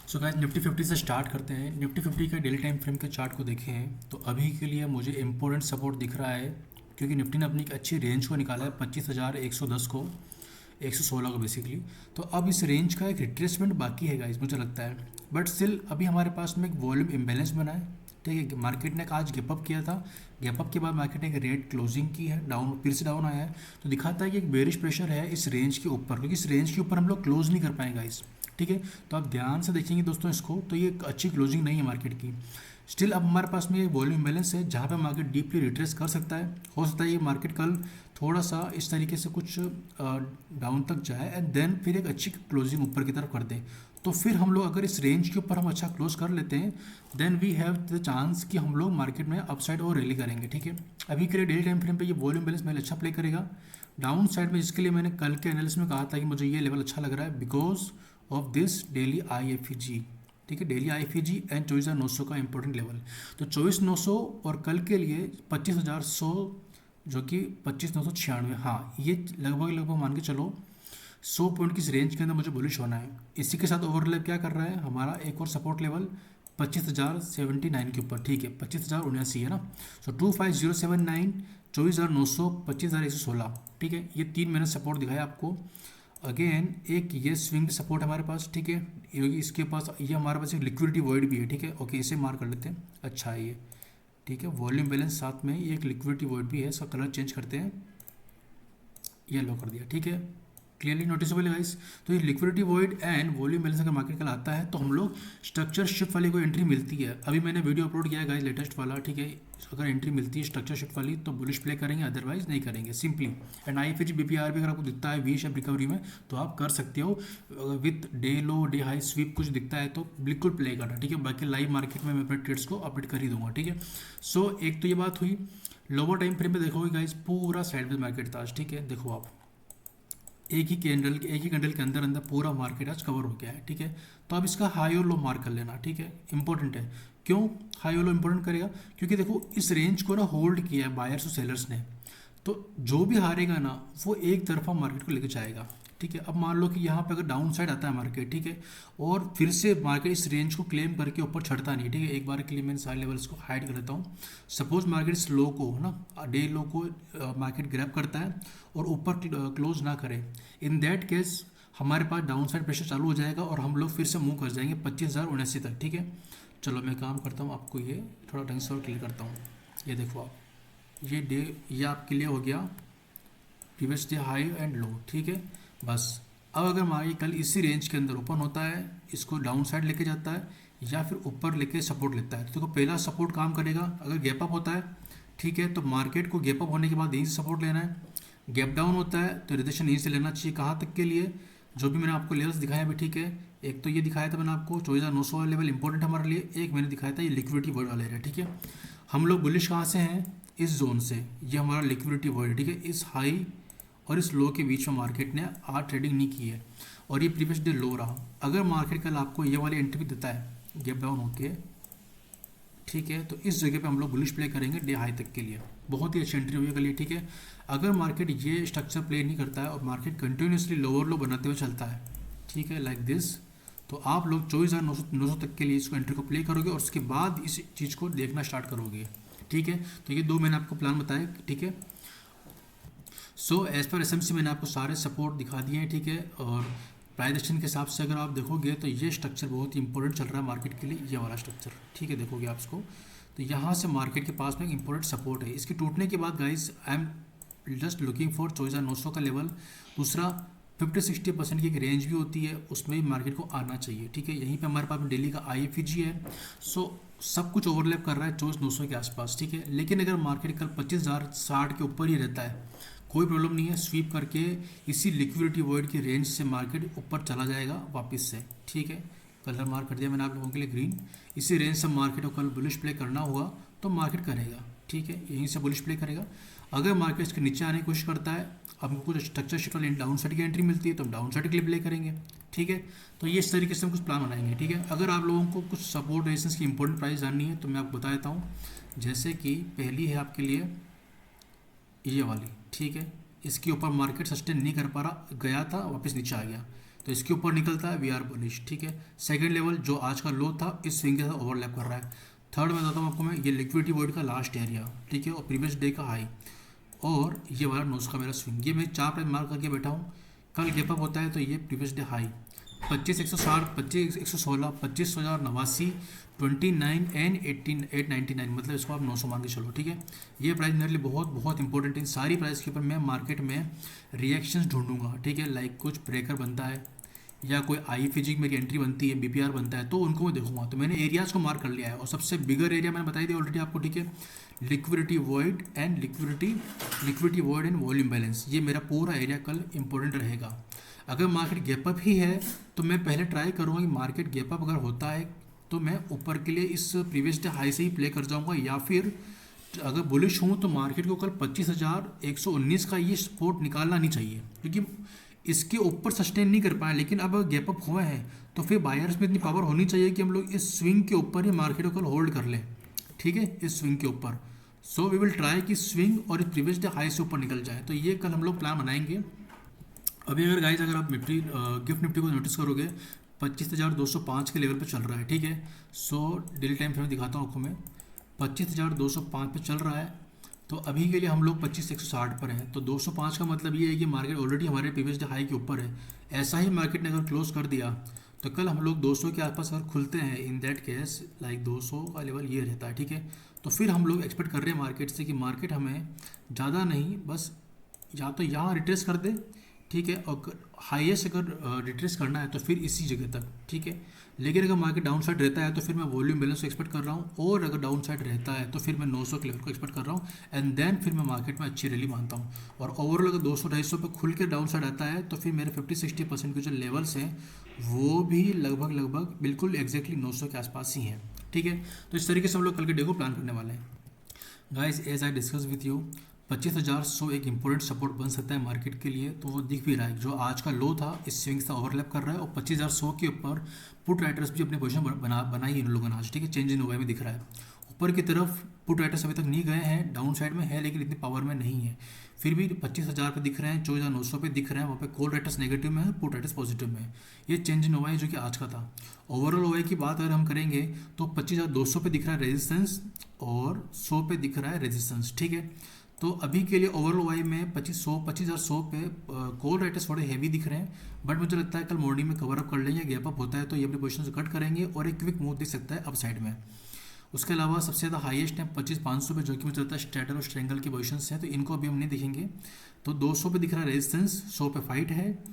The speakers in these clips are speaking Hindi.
सो गाइस निफ्टी 50 से स्टार्ट करते हैं। निफ्टी 50 का डेली टाइम फ्रेम के चार्ट को देखें हैं तो अभी के लिए मुझे इंपॉर्टेंट सपोर्ट दिख रहा है, क्योंकि निफ्टी ने अपनी एक अच्छी रेंज को निकाला है 25,110 को, 116 को बेसिकली। तो अब इस रेंज का एक रिट्रेसमेंट बाकी है गाइस, मुझे लगता है। बट स्टिल अभी हमारे पास में एक वॉल्यूम इम्बेलेंस बना है, ठीक है। मार्केट ने आज गैप अप किया था, गैप अप के बाद मार्केट ने एक रेट क्लोजिंग की है, डाउन फिर से डाउन आया है। तो दिखाता है कि एक बेरिश प्रेशर है इस रेंज के ऊपर, क्योंकि इस रेंज के ऊपर हम लोग क्लोज नहीं कर पाएंगे गाइस, ठीक है। तो आप ध्यान से देखेंगे दोस्तों इसको, तो ये एक अच्छी क्लोजिंग नहीं है मार्केट की। स्टिल अब हमारे पास में वॉल्यूम बैलेंस है जहाँ पे मार्केट डीपली रिट्रेस कर सकता है। हो सकता है ये मार्केट कल थोड़ा सा इस तरीके से कुछ डाउन तक जाए एंड देन फिर एक अच्छी क्लोजिंग ऊपर की तरफ कर दे। तो फिर हम लोग अगर इस रेंज के ऊपर हम अच्छा क्लोज कर लेते हैं, then we have the chance कि हम लोग मार्केट में अपसाइड और रैली करेंगे, ठीक है। अभी के लिए डेली टाइम फ्रेम पे ये वॉल्यूम बैलेंस मेरे अच्छा प्ले करेगा। डाउन साइड में जिसके लिए मैंने कल के एनालिसिस में कहा था कि मुझे ये लेवल अच्छा लग रहा है because of this daily IFEG, ठीक है। डेली IFEG एंड 24,900 का इंपॉर्टेंट लेवल। तो 24,900 और कल के लिए 25,100 जो कि 25,996, हाँ ये लगभग मान के चलो 100 पॉइंट की इस रेंज के अंदर मुझे बुलिश होना है। इसी के साथ ओवरलैप क्या कर रहा है हमारा एक और सपोर्ट लेवल 25,079 के ऊपर, ठीक है। 25,079 है ना। सो 25,079, 24,900, 25,116, ठीक है। ये तीन मैंने सपोर्ट दिखाया आपको। अगेन एक ये स्विंग सपोर्ट हमारे पास, ठीक है। ये इसके पास ये हमारे पास एक लिक्विडिटी वॉइड भी है, ठीक है। ओके इसे मार्क कर लेते हैं, अच्छा है ये, ठीक है। वॉल्यूम बैलेंस साथ में ये एक लिक्विडिटी वॉइड भी है, इसका कलर चेंज करते हैं, येलो कर दिया, ठीक है। क्लियरली नोटिसेबल है गाइस। तो ये liquidity void and volume balance अगर मार्केट कल आता है तो हम लोग स्ट्रक्चर शिफ्ट वाली कोई एंट्री मिलती है, अभी मैंने वीडियो अपलोड किया है गाइस लेटेस्ट वाला, ठीक है। अगर एंट्री मिलती है स्ट्रक्चर शिफ्ट वाली तो बुलिश प्ले करेंगे, अदरवाइज नहीं करेंगे सिंपली। एंड IFEG BPR भी अगर आपको दिखता है वी शेप रिकवरी में तो आप कर सकते हो, with day low day high sweep कुछ दिखता है तो बिल्कुल प्ले करना, ठीक है। बाकी लाइव मार्केट में मैं अपने ट्रेड्स को अपडेट कर ही दूंगा, ठीक है। सो एक तो ये बात हुई। लोअर टाइम फ्रेम पे देखोगे गाइस पूरा साइडवेज मार्केट था आज, ठीक है। देखो आप एक ही कैंडल के अंदर अंदर पूरा मार्केट आज कवर हो गया है, ठीक है। तो अब इसका हाई और लो मार्क कर लेना, ठीक है, इंपॉर्टेंट है। क्यों हाई और लो इंपॉर्टेंट करेगा? क्योंकि देखो इस रेंज को ना होल्ड किया है बायर्स और सेलर्स ने, तो जो भी हारेगा ना वो एक तरफा मार्केट को लेकर जाएगा, ठीक है। अब मान लो कि यहाँ पे अगर डाउन साइड आता है मार्केट, ठीक है, और फिर से मार्केट इस रेंज को क्लेम करके ऊपर चढ़ता नहीं, ठीक है। एक बार के लिए मैंने सारे लेवल्स को हाइड कर देता हूँ। सपोज मार्केट इस लो को ना डे लो को मार्केट ग्रैब करता है और ऊपर क्लोज ना करे, इन दैट केस हमारे पास डाउन साइड प्रेशर चालू हो जाएगा और हम लोग फिर से मूव कर जाएंगे 25,079 तक, ठीक है। चलो मैं काम करता हूँ, आपको ये थोड़ा ढंग से और क्लियर करता हूँ। ये देखो आप, ये आपके लिए हो गया previous day high and low, ठीक है। बस अब अगर मार्केट कल इसी रेंज के अंदर ओपन होता है, इसको डाउन साइड लेके जाता है या फिर ऊपर लेके सपोर्ट लेता है, तो देखो पहला सपोर्ट काम करेगा अगर गैप अप होता है, ठीक है। तो मार्केट को गैप अप होने के बाद यहीं से सपोर्ट लेना है। गैप डाउन होता है तो रिजेक्शन यहीं से लेना चाहिए, कहाँ तक के लिए, जो भी मैंने आपको लेवल्स दिखाया अभी, ठीक है। एक तो ये दिखाया था मैंने आपको 24,900 वाला लेवल इंपॉर्टेंट हमारे लिए, एक मैंने दिखाया था ये लिक्विडिटी वर्ड वाला एरिया, ठीक है। हम लोग बुलिश कहाँ से हैं? इस जोन से, ये हमारा लिक्विडिटी वर्ड, ठीक है। इस हाई और इस लो के बीच में मार्केट ने आज ट्रेडिंग नहीं की है और ये प्रीवियस डे लो रहा। अगर मार्केट कल आपको ये वाली एंट्री भी देता है गैप डाउन होके, ठीक है, तो इस जगह पे हम लोग बुलिश प्ले करेंगे डे हाई तक के लिए, बहुत ही अच्छी एंट्री हुई कल ये, ठीक है। अगर मार्केट ये स्ट्रक्चर प्ले नहीं करता है और मार्केट कंटिन्यूसली लोअर लो बनाते हुए चलता है, ठीक है, लाइक दिस, तो आप लोग 24,900 तक के लिए इसको एंट्री को प्ले करोगे और उसके बाद इस चीज़ को देखना स्टार्ट करोगे, ठीक है। तो ये दो मैंने आपको प्लान बताए, ठीक है। सो एज पर SMC मैंने आपको सारे सपोर्ट दिखा दिए हैं, ठीक है। और प्राइस एक्शन के हिसाब से अगर आप देखोगे तो ये स्ट्रक्चर बहुत ही इंपॉर्टेंट चल रहा है मार्केट के लिए, ये वाला स्ट्रक्चर, ठीक है। देखोगे आप इसको तो यहाँ से मार्केट के पास में एक इंपॉर्टेंट सपोर्ट है, इसके टूटने के बाद guys I am just looking for 24,900 का लेवल। दूसरा 50-60% की एक रेंज भी होती है, उसमें भी मार्केट को आना चाहिए, ठीक है। यहीं पे हमारे पास डेली का IFEG है। सो सब कुछ ओवरलैप कर रहा है 24,900 के आसपास, ठीक है। लेकिन अगर मार्केट कल 25,060 के ऊपर ही रहता है कोई प्रॉब्लम नहीं है, स्वीप करके इसी लिक्विडिटी वॉइड की रेंज से मार्केट ऊपर चला जाएगा वापस से, ठीक है। कलर मार्क कर दिया मैंने आप लोगों के लिए ग्रीन। इसी रेंज से मार्केट को कल बुलिश प्ले करना हुआ तो मार्केट करेगा, ठीक है, यहीं से बुलिश प्ले करेगा। अगर मार्केट इसके नीचे आने की कोशिश करता है, हमको कुछ स्ट्रक्चर शिफ्ट वाली डाउन साइड की एंट्री मिलती है तो हम डाउन साइड के लिए प्ले करेंगे, ठीक है। तो ये इस तरीके से हम कुछ प्लान बनाएंगे, ठीक है। अगर आप लोगों को कुछ सपोर्ट रेजिस्टेंस की इंपॉर्टेंट प्राइस जाननी है तो मैं आपको बता देता हूँ। जैसे कि पहली है आपके लिए ये वाली, ठीक है। इसके ऊपर मार्केट सस्टेन नहीं कर पा रहा, गया था वापस नीचे आ गया, तो इसके ऊपर निकलता है वी आर बुलिश, ठीक है। सेकंड लेवल जो आज का लो था इस स्विंग के साथ ओवरलैप कर रहा है। थर्ड में बताता हूँ आपको मैं, ये लिक्विडिटी वॉइड का लास्ट एरिया, ठीक है, और प्रीवियस डे का हाई, और ये वाला नोज का मेरा स्विंग, ये मैं 4 प्राइस मार्क करके बैठा हूँ। कल गैप अप होता है तो ये प्रीवियस डे हाई 25,160, 25,116, 25,089, 29 एंड 899, मतलब इसको आप 900 मान के चलो, ठीक है। ये प्राइस मेरे लिए बहुत बहुत इंपॉर्टेंट है। सारी प्राइस के ऊपर मैं मार्केट में रिएक्शंस ढूंढूंगा, ठीक है। लाइक कुछ ब्रेकर बनता है या कोई आई फिजिक में एंट्री बनती है, बीपीआर बनता है, तो उनको मैं देखूंगा। तो मैंने एरियाज को मार्क कर लिया है, और सबसे बिगर एरिया मैंने बताई दिया ऑलरेडी आपको, ठीक है। Liquidity void and liquidity void and volume balance, ये मेरा पूरा एरिया कल इंपॉर्टेंट रहेगा। अगर मार्केट गैप अप ही है तो मैं पहले ट्राई करूँगा कि मार्केट गैप अप अगर होता है तो मैं ऊपर के लिए इस प्रीवियस डे हाई से ही प्ले कर जाऊँगा, या फिर अगर बुलिश हूँ तो मार्केट को कल 25,119 का ये सपोर्ट निकालना नहीं चाहिए, क्योंकि इसके ऊपर सस्टेन नहीं कर पाए। लेकिन अब गैप अप हुआ है तो फिर बायर्स में इतनी पावर होनी चाहिए कि हम लोग इस स्विंग के ऊपर ही मार्केट को कल होल्ड कर लें, ठीक है, इस स्विंग के ऊपर। सो वी विल ट्राई कि स्विंग और प्रीवियस डे हाई से ऊपर निकल जाए, तो ये कल हम लोग प्लान बनाएंगे। अभी अगर गाइज अगर आप निफ्टी गिफ्ट निफ्टी को नोटिस करोगे 25,205 के लेवल पे चल रहा है, ठीक है। सो डेली टाइम फ्रेम में दिखाता हूँ आपको मैं, 25,205 पे चल रहा है। तो अभी के लिए हम लोग 25,160 पर हैं, तो 205 का मतलब ये है कि मार्केट ऑलरेडी हमारे प्रीवियस डे हाई के ऊपर है। ऐसा ही मार्केट ने अगर क्लोज कर दिया तो कल हम लोग 200 के आसपास अगर खुलते हैं, इन दैट केस लाइक 200 का लेवल ये रहता है, ठीक है। तो फिर हम लोग एक्सपेक्ट कर रहे हैं मार्केट से कि मार्केट हमें ज़्यादा नहीं, बस या तो यहाँ रिट्रेस कर दे, ठीक है, और हाईएस्ट अगर रिट्रेस करना है तो फिर इसी जगह तक, ठीक है। लेकिन अगर मार्केट डाउन साइड रहता है तो फिर मैं वॉल्यूम बैलेंस को एक्सपेक्ट कर रहा हूँ, और अगर डाउन साइड रहता है तो फिर मैं 900 के लेवल को एक्सपेक्ट कर रहा हूँ, एंड देन फिर मैं मार्केट में अच्छी रैली मानता हूँ। और ओवरऑल अगर 200-250 पे खुल के डाउन साइड आता है तो फिर मेरे 50-60% के जो लेवल्स हैं वो भी लगभग बिल्कुल एग्जैक्टली 900 के आसपास ही हैं, ठीक है। तो इस तरीके से हम लोग कल के डे को प्लान करने वाले हैं। Guys as I discuss with you, 25,100 एक इंपॉर्टेंट सपोर्ट बन सकता है मार्केट के लिए, तो वो दिख भी रहा है। जो आज का लो था इस स्विंग से ओवरलैप कर रहा है, और 25,100 के ऊपर पुट राइटर्स भी अपनी पोजीशन बनाई इन लोगों ने आज, ठीक है। चेंज इन ओवाई में दिख रहा है। ऊपर की तरफ पुट राइटर्स अभी तक नहीं गए हैं, डाउन साइड में है लेकिन इतनी पावर में नहीं है। फिर भी 25,000 पे दिख रहे हैं, 24,900 पे दिख रहे हैं, वहाँ पे कॉल राइटर्स नेगेटिव में है, पुट राइटर्स पॉजिटिव में है। ये चेंज इन ओवाई जो कि आज का था। ओवरऑल ओवाई की बात अगर हम करेंगे तो 25,200 पे दिख रहा है रेजिस्टेंस, और 100 पे दिख रहा है रेजिस्टेंस, ठीक है। तो अभी के लिए ओवरऑल वाई में 25,100 पे कॉल राइटर्स थोड़े हैवी दिख रहे हैं, बट मुझे लगता है कल मॉर्निंग में कवर अप कर लेंगे, गैप अप होता है तो ये अपनी पोजीशन से कट करेंगे और एक क्विक मूव दिख सकता है अप साइड में। उसके अलावा सबसे ज़्यादा हाईएस्ट है 25,500 पे, जो कि मुझे लगता है स्ट्रैटल और स्ट्रेंगल की पोजीशन है, तो इनको अभी हम नहीं देखेंगे। तो 200 पे दिख रहा है रेजिस्टेंस, 100 पे फाइट है,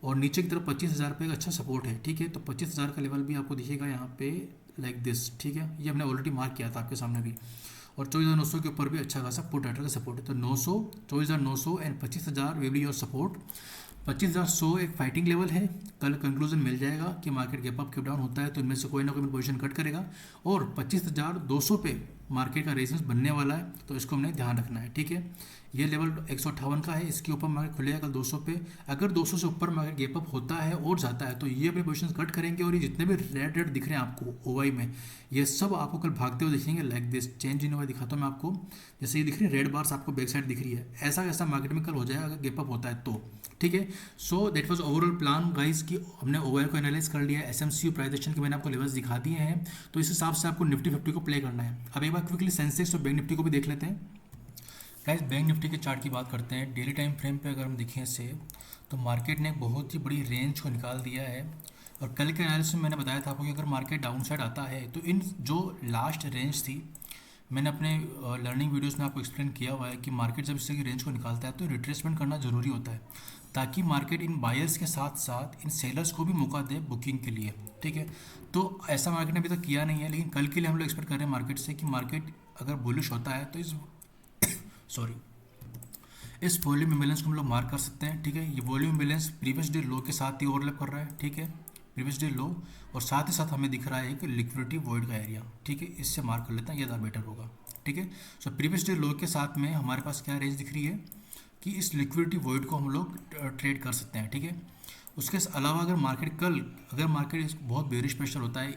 और नीचे की तरफ 25,000 पे एक अच्छा सपोर्ट है, ठीक है। तो 25,000 का लेवल भी आपको दिखेगा यहाँ पे लाइक दिस, ठीक है। ये हमने ऑलरेडी मार्क किया था आपके सामने भी। और 24,900 के ऊपर भी अच्छा खासा पुट राइटर का सपोर्ट है। तो 900, 24,900 and 25,000 way be your support. 25,100 एक फाइटिंग लेवल है। कल कंक्लूजन मिल जाएगा कि market gap up gap down होता है तो इनमें से कोई ना कोई पोजीशन कट करेगा, और 25,200 पे मार्केट का रेजिस्टेंस बनने वाला है, तो इसको हमने ध्यान रखना है, ठीक है। ये लेवल 158 का है, इसके ऊपर मार्केट खुलेगा कल 200 पे। अगर 200 से ऊपर मार्केट गैप अप होता है और जाता है तो ये अपनी पोजीशन कट करेंगे, और ये जितने भी रेड रेड दिख रहे हैं आपको ओवाई में, ये सब आपको कल भागते हुए दिखेंगे लाइक दिस। चेंज इन ओवाई दिखाता हूँ मैं आपको, जैसे ये दिख रही है रेड बार्स आपको बैक साइड दिख रही है, ऐसा मार्केट में कल हो जाएगा अगर गैप अप होता है तो, ठीक है। So that was overall plan guys कि हमने ओवाई को एनालाइज कर लिया है, एसएमसीयू प्राइस एक्शन के मैंने आपको लेवल्स दिखा दिए हैं, तो इस हिसाब से आपको निफ्टी 50 को प्ले करना है। अब एक बार क्विकली सेंसेक्स और बैंक निफ्टी को भी देख लेते हैं। गाइस बैंक निफ्टी के चार्ट की बात करते हैं। डेली टाइम फ्रेम पे अगर हम देखें से, तो मार्केट ने बहुत ही बड़ी रेंज को निकाल दिया है, और कल के एनालिसिस में मैंने बताया था आपको कि अगर मार्केट डाउन साइड आता है तो इन जो लास्ट रेंज थी, मैंने अपने लर्निंग वीडियोस में आपको एक्सप्लेन किया हुआ है कि मार्केट जब इससे की रेंज को निकालता है तो रिट्रेसमेंट करना ज़रूरी होता है, ताकि मार्केट इन बायर्स के साथ साथ इन सेलर्स को भी मौका दे बुकिंग के लिए, ठीक है। तो ऐसा मार्केट ने अभी तक किया नहीं है, लेकिन कल के लिए हम लोग एक्सपेक्ट कर रहे हैं मार्केट से कि मार्केट अगर बुलिश होता है तो इस वॉल्यूम इम्बैलेंस को हम लोग मार्क कर सकते हैं, ठीक है। ये वॉल्यूम इम्बैलेंस प्रीवियस डे लो के साथ ही ओवरलैप कर रहा है, ठीक है, प्रीवियस डे लो, और साथ ही साथ हमें दिख रहा है एक लिक्विडिटी वॉइड का एरिया, ठीक है। इससे मार्क कर लेते हैं, ये ज़्यादा बेटर होगा, ठीक है। सो प्रीवियस डे लो के साथ में हमारे पास क्या रेंज दिख रही है कि इस लिक्विडिटी वॉइड को हम लोग ट्रेड कर सकते हैं, ठीक है। उसके अलावा अगर मार्केट बहुत बेरिश प्रेशर होता है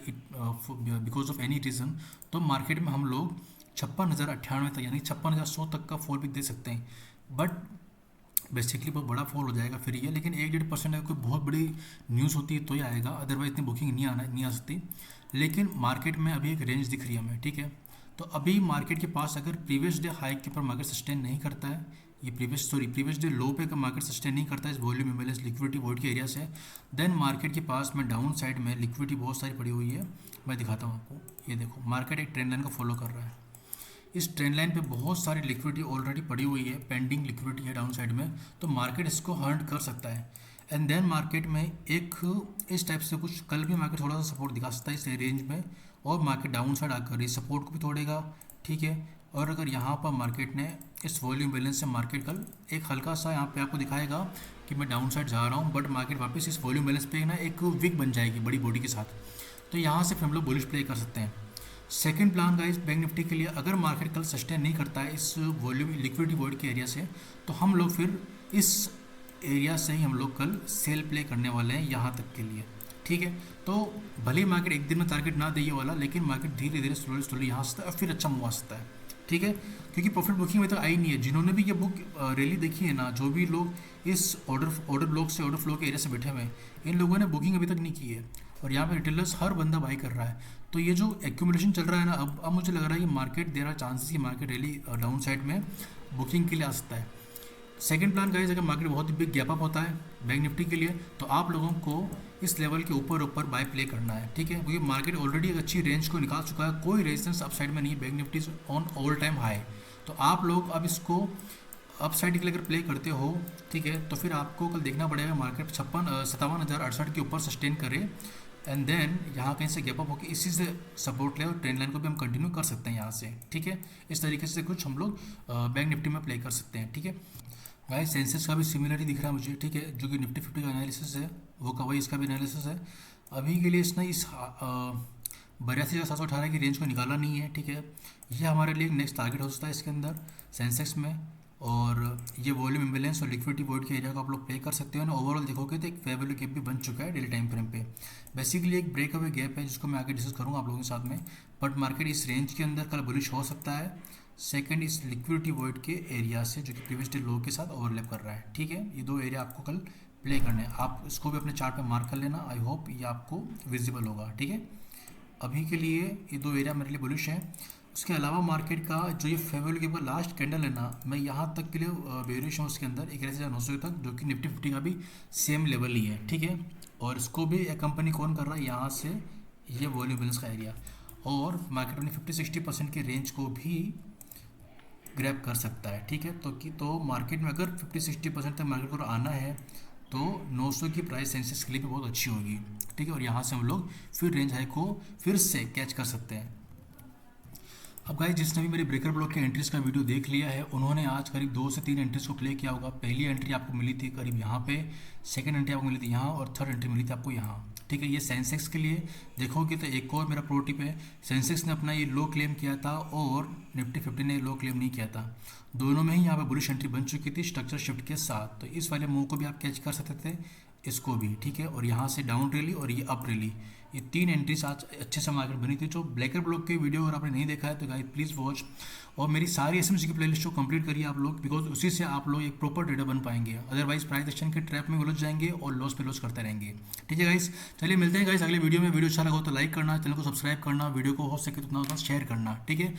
बिकॉज ऑफ एनी रीज़न, तो मार्केट में हम लोग 56,098 तक यानी 56,100 तक का फॉल भी दे सकते हैं। बट बेसिकली बहुत बड़ा फॉल हो जाएगा फिर ये, लेकिन 1-1.5% अगर कोई बहुत बड़ी न्यूज़ होती है तो ही आएगा, अदरवाइज इतनी बुकिंग नहीं आ सकती। लेकिन मार्केट में अभी एक रेंज दिख रही है हमें, ठीक है। तो अभी मार्केट के पास अगर प्रीवियस डे हाई के ऊपर मार्केट सस्टेन नहीं करता है, ये प्रीवियस डे लो पे का मार्केट सस्टेन नहीं करता है इस वॉल्यूम इम्बैलेंस लिक्विडिटी वॉइड के एरिया से, देन मार्केट के पास में डाउन साइड में लिक्विडिटी बहुत सारी पड़ी हुई है। मैं दिखाता हूँ आपको, ये देखो मार्केट एक ट्रेंड लाइन को फॉलो कर रहा है। इस ट्रेंड लाइन पे बहुत सारी लिक्विडिटी ऑलरेडी पड़ी हुई है, पेंडिंग लिक्विडिटी है डाउन साइड में, तो मार्केट इसको हर्ट कर सकता है। एंड देन मार्केट में एक इस टाइप से कुछ कल भी मार्केट थोड़ा सा सपोर्ट दिखा सकता है इस रेंज में, और मार्केट डाउन साइड आकर इस सपोर्ट को भी तोड़ेगा, ठीक है। और अगर यहाँ पर मार्केट ने इस वॉल्यूम बैलेंस से मार्केट कल एक हल्का सा यहाँ पे आपको दिखाएगा कि मैं डाउन साइड जा रहा हूँ, बट मार्केट वापस इस वॉल्यूम बैलेंस पे ना एक विक बन जाएगी बड़ी बॉडी के साथ, तो यहाँ से फिर हम लोग बुलिश प्ले कर सकते हैं। Second plan guys bank Nifty के लिए, अगर मार्केट कल सस्टेन नहीं करता है इस वॉल्यूम लिक्विडिटी वॉइड के एरिया से, तो हम लोग फिर इस एरिया से ही हम लोग कल सेल प्ले करने वाले हैं यहाँ तक के लिए, ठीक है। तो भले ही मार्केट एक दिन में टारगेट ना दे ये वाला, लेकिन मार्केट धीरे धीरे स्लोली यहाँ से और फिर अच्छा मूव आ सकता है, ठीक है। क्योंकि प्रॉफिट बुकिंग में तो आई नहीं है, जिन्होंने भी ये बुक रैली देखी है ना, जो भी लोग इस ऑर्डर ब्लॉक से ऑर्डर फ्लो के एरिया से बैठे हुए हैं, इन लोगों ने बुकिंग अभी तक नहीं की है, और यहाँ पे रिटेलर्स हर बंदा बाई कर रहा है। तो ये जो एक्यूमुलेशन चल रहा है ना, अब मुझे लग रहा है कि मार्केट देर आर चांसेस कि मार्केट रैली डाउन साइड में बुकिंग के लिए आ सकता है। सेकंड प्लान गाइस, अगर मार्केट बहुत ही बिग गैप अप होता है बैंक निफ्टी के लिए, तो आप लोगों को इस लेवल के ऊपर बाय प्ले करना है, ठीक है। क्योंकि मार्केट ऑलरेडी एक अच्छी रेंज को निकाल चुका है, कोई रेजिस्टेंस अप साइड में नहीं है, bank Nifty on all time high. तो आप लोग अब इसको अप साइड के लिए अगर प्ले करते हो, ठीक है, तो फिर आपको कल देखना पड़ेगा मार्केट 57,068 के ऊपर सस्टेन करे, एंड देन यहाँ कहीं से गैप अप होकर इसी से सपोर्ट ले, और ट्रेंड लाइन को भी हम कंटिन्यू कर सकते हैं यहाँ से, ठीक है। इस तरीके से कुछ हम लोग बैंक निफ्टी में प्ले कर सकते हैं, ठीक है। गाइस सेंसेक्स का भी सिमिलर ही दिख रहा है मुझे, ठीक है, जो कि निफ्टी 50 का एनालिसिस है वो का वही इसका भी एनालिसिस है। अभी के लिए इसने इस 82,718 की रेंज को निकाला नहीं है, ठीक है। ये हमारे लिए नेक्स्ट टारगेट हो सकता है इसके अंदर सेंसेक्स में, और ये वॉल्यूम इम्बैलेंस और लिक्विडिटी वॉइड के एरिया को आप लोग प्ले कर सकते हो ना। ओवरऑल देखोगे तो एक फेयर वैल्यू गैप भी बन चुका है डेली टाइम फ्रेम पे, बेसिकली एक ब्रेक अवे गैप है जिसको मैं आगे डिस्कस करूँगा आप लोगों के साथ में। बट मार्केट इस रेंज के अंदर कल बुलिश हो सकता है, सेकंड इस लिक्विडिटी वॉइड के एरिया से जो कि प्रीवियस डे लो के साथ ओवरलैप कर रहा है, ठीक है। ये दो एरिया आपको कल प्ले करने हैं, आप इसको भी अपने चार्ट पे मार्क कर लेना, आई होप ये आपको विजिबल होगा, ठीक है। अभी के लिए ये दो एरिया मेरे लिए बुलिश हैं। उसके अलावा मार्केट का जो ये फेयर वैल्यू गैप का लास्ट कैंडल है ना, मैं यहाँ तक के लिए बेरिश हूँ उसके अंदर 81,900 तक, जो कि निफ्टी 50 का भी सेम लेवल ही है, ठीक है। और इसको भी एक कंपनी कौन कर रहा है यहाँ से, ये वॉल्यूम बैलेंस का एरिया, और मार्केट अपनी 50-60% के रेंज को भी ग्रैब कर सकता है, ठीक है। तो मार्केट में अगर 50-60% तक मार्केट को आना है तो 900 की प्राइस सेंसेक्स के लिए भी बहुत अच्छी होगी, ठीक है। और यहाँ से हम लोग फिर रेंज हाई को फिर से कैच कर सकते हैं। अब गाइस जिसने भी मेरे ब्रेकर ब्लॉक के एंट्रीज का वीडियो देख लिया है, उन्होंने आज करीब 2 से 3 एंट्रीज को प्ले किया होगा। पहली एंट्री आपको मिली थी करीब यहाँ पे, सेकंड एंट्री आपको मिली थी यहाँ, और थर्ड एंट्री मिली थी आपको यहाँ, ठीक है। ये सेंसेक्स के लिए देखोगे तो एक और मेरा प्रो टिप है, सेंसेक्स ने अपना ये लो क्लेम किया था और निफ्टी 50 ने लो क्लेम नहीं किया था, दोनों में ही यहाँ पर बुलिश एंट्री बन चुकी थी स्ट्रक्चर शिफ्ट के साथ। तो इस वाले मूव को भी आप कैच कर सकते थे, इसको भी, ठीक है। और यहाँ से डाउन रैली और ये अप रैली, ये 3 एंट्रीज आज अच्छे से मार्केट बनी थी। जो ब्लैकर ब्लॉक के वीडियो अगर आपने नहीं देखा है तो गाइस प्लीज़ वॉच, और मेरी सारी एसएमसी की प्लेलिस्ट को कंप्लीट करिए आप लोग, बिकॉज उसी से आप लोग एक प्रॉपर ट्रेडर बन पाएंगे, अदरवाइज प्राइस एक्शन के ट्रैप में उलझ जाएंगे और लॉस पे लॉस करते रहेंगे, ठीक है गाइस। चलिए मिलते हैं गाइस अगले वीडियो में। वीडियो अच्छा लगा हो तो लाइक करना, चैनल को सब्सक्राइब करना, वीडियो को हो सके तो उतना शेयर करना, ठीक है।